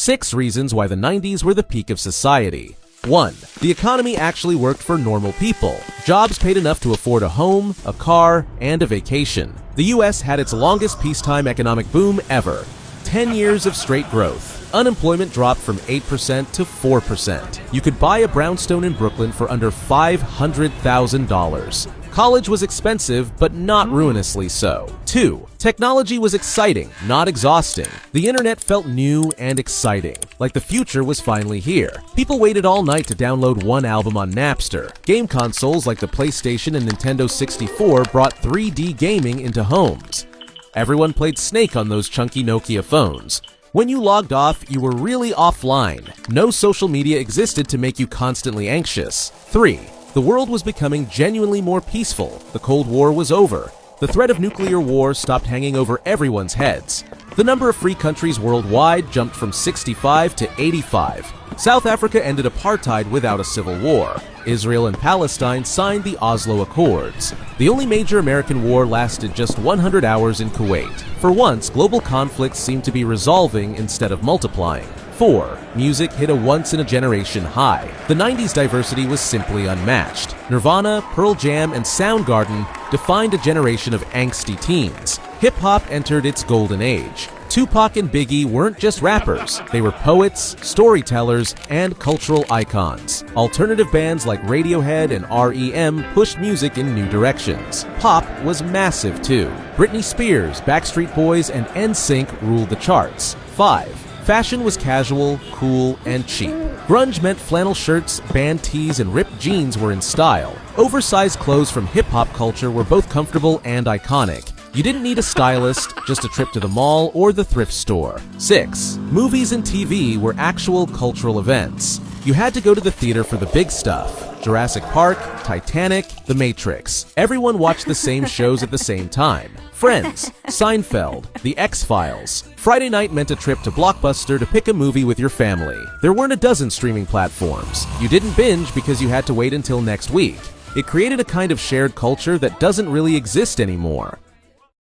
6 reasons why the 90s were the peak of society. 1. The economy actually worked for normal people. Jobs paid enough to afford a home, a car, and a vacation. The US had its longest peacetime economic boom ever. 10 years of straight growth. Unemployment dropped from 8% to 4%. You could buy a brownstone in Brooklyn for under $500,000. College was expensive, but not ruinously so. 2. Technology was exciting, not exhausting. The internet felt new and exciting, like the future was finally here. People waited all night to download one album on Napster. Game consoles like the PlayStation and Nintendo 64 brought 3D gaming into homes. Everyone played Snake on those chunky Nokia phones. When you logged off, you were really offline. No social media existed to make you constantly anxious. 3. The world was becoming genuinely more peaceful. The Cold War was over. The threat of nuclear war stopped hanging over everyone's heads. The number of free countries worldwide jumped from 65 to 85. South Africa ended apartheid without a civil war. Israel and Palestine signed the Oslo Accords. The only major American war lasted just 100 hours in Kuwait. For once, global conflicts seemed to be resolving instead of multiplying. 4. Music hit a once-in-a-generation high. The 90s diversity was simply unmatched. Nirvana, Pearl Jam, and Soundgarden defined a generation of angsty teens. Hip-hop entered its golden age. Tupac and Biggie weren't just rappers. They were poets, storytellers, and cultural icons. Alternative bands like Radiohead and R.E.M. pushed music in new directions. Pop was massive too. Britney Spears, Backstreet Boys, and NSYNC ruled the charts. 5. Fashion was casual, cool, and cheap. Grunge meant flannel shirts, band tees, and ripped jeans were in style. Oversized clothes from hip-hop culture were both comfortable and iconic. You didn't need a stylist, just a trip to the mall or the thrift store. 6. Movies and TV were actual cultural events. You had to go to the theater for the big stuff. Jurassic Park, Titanic, The Matrix. Everyone watched the same shows at the same time. Friends, Seinfeld, The X-Files. Friday night meant a trip to Blockbuster to pick a movie with your family. There weren't a dozen streaming platforms. You didn't binge because you had to wait until next week. It created a kind of shared culture that doesn't really exist anymore.